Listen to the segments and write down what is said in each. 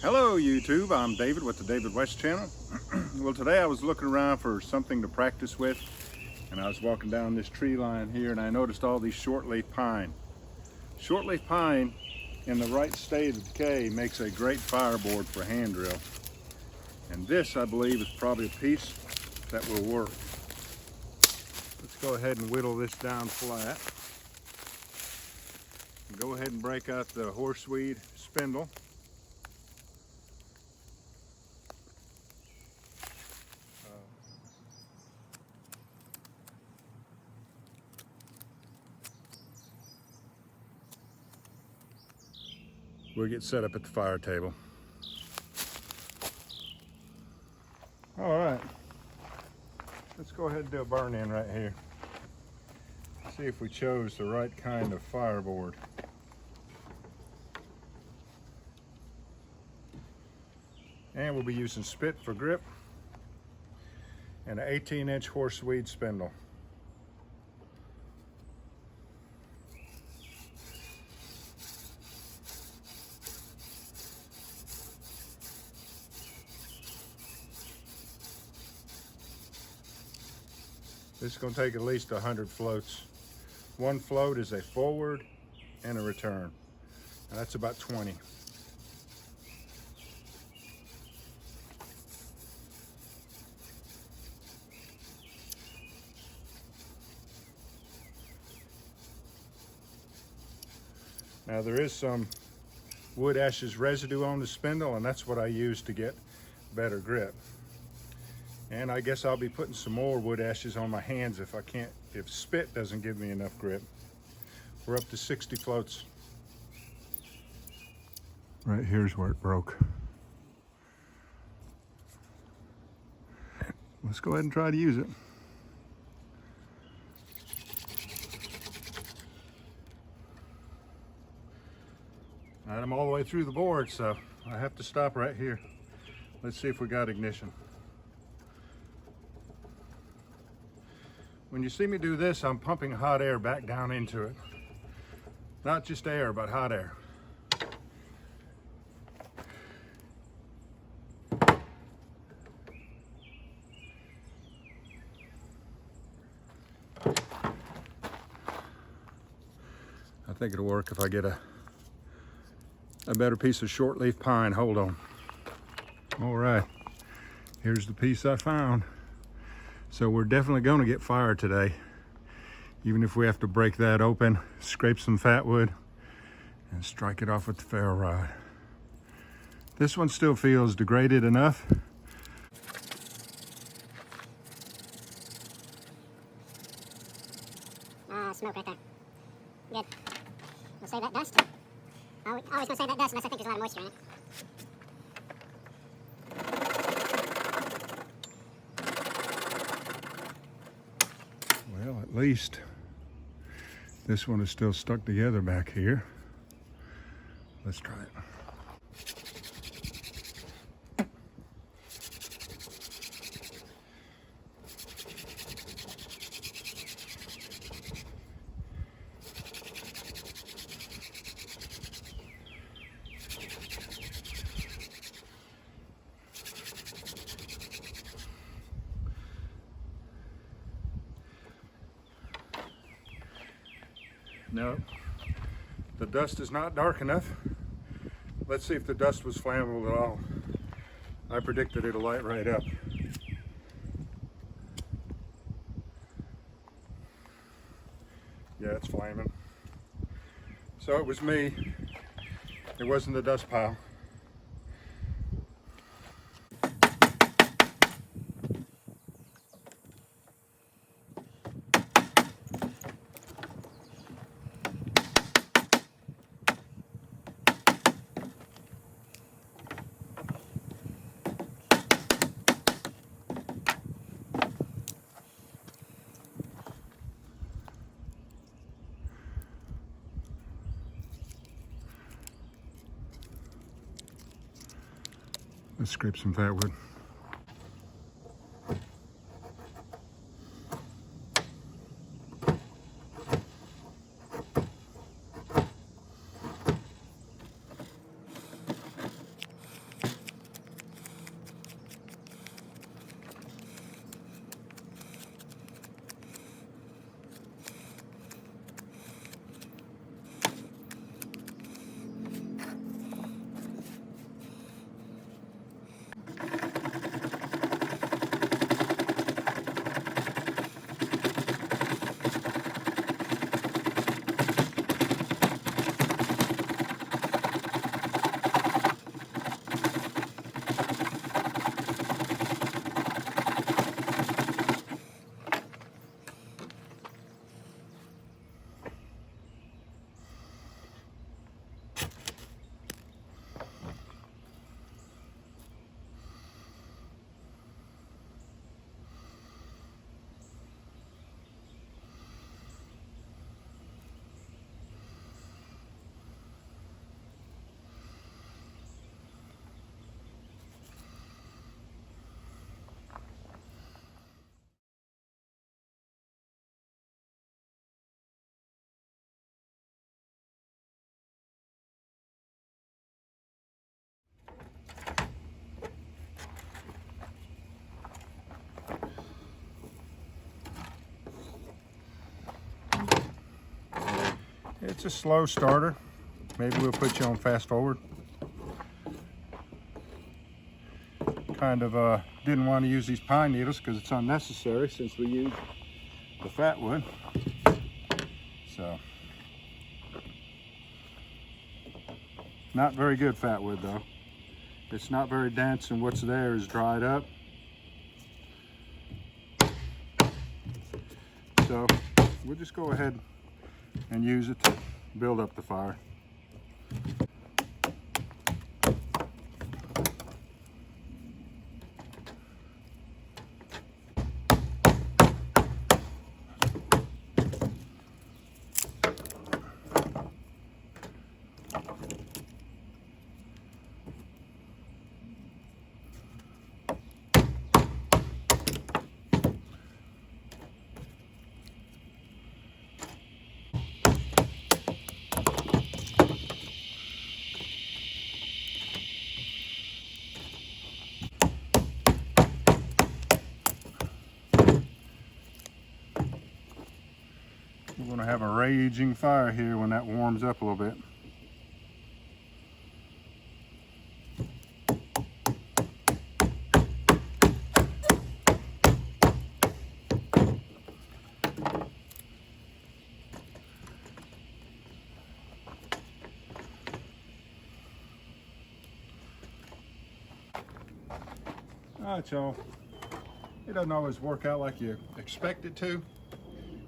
Hello YouTube, I'm David with the David West channel. Well, today I was looking around for something to practice with, and I was walking down this tree line here and I noticed all these shortleaf pine. Shortleaf pine in the right state of decay makes a great fireboard for hand drill. And this, I believe, is probably a piece that will work. Let's go ahead and whittle this down flat. Go ahead and break out the horseweed spindle. We'll get set up at the fire table. All right, let's go ahead and do a burn in right here. See if we chose the right kind of fireboard. And we'll be using spit for grip and an 18-inch horseweed spindle. This is going to take at least 100 floats. One float is a forward and a return. And that's about 20. Now there is some wood ashes residue on the spindle, and that's what I use to get better grip. And I guess I'll be putting some more wood ashes on my hands if spit doesn't give me enough grip. We're up to 60 floats. Right here's where it broke. Let's go ahead and try to use it. All right, I'm all the way through the board, so I have to stop right here. Let's see if we got ignition. When you see me do this, I'm pumping hot air back down into it. Not just air, but hot air. I think it'll work if I get a better piece of shortleaf pine. Hold on. All right, here's the piece I found. So we're definitely going to get fire today, even if we have to break that open, scrape some fatwood, and strike it off with the ferro rod. This one still feels degraded enough. Smoke right there. Good. We'll save that dust. Always going to save that dust unless I think there's a lot of moisture in it. Well, at least this one is still stuck together back here. Let's try it. No, the dust is not dark enough. Let's see if the dust was flammable at all. I predicted it'll light right up. Yeah, it's flaming. So it was me. It wasn't the dust pile. Let's scrape some fatwood. It's a slow starter. Maybe we'll put you on fast forward. Kind of didn't want to use these pine needles because it's unnecessary since we use the Fatwood. So, not very good Fatwood though. It's not very dense, and what's there is dried up. So we'll just go ahead and use it to build up the fire. We're going to have a raging fire here when that warms up a little bit. All right, y'all. It doesn't always work out like you expect it to.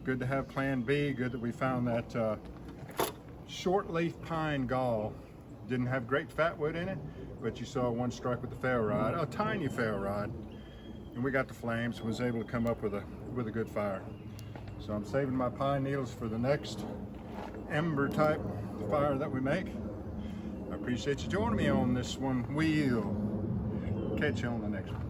Good to have plan B. Good that we found that Shortleaf Pine Gall. Didn't have great Fatwood in it, but you saw one strike with the Ferro Rod, a tiny Ferro Rod, and we got the flames and was able to come up with a good fire. So I'm saving my pine needles for the next ember type fire that we make. I appreciate you joining me on this one. We'll catch you on the next one.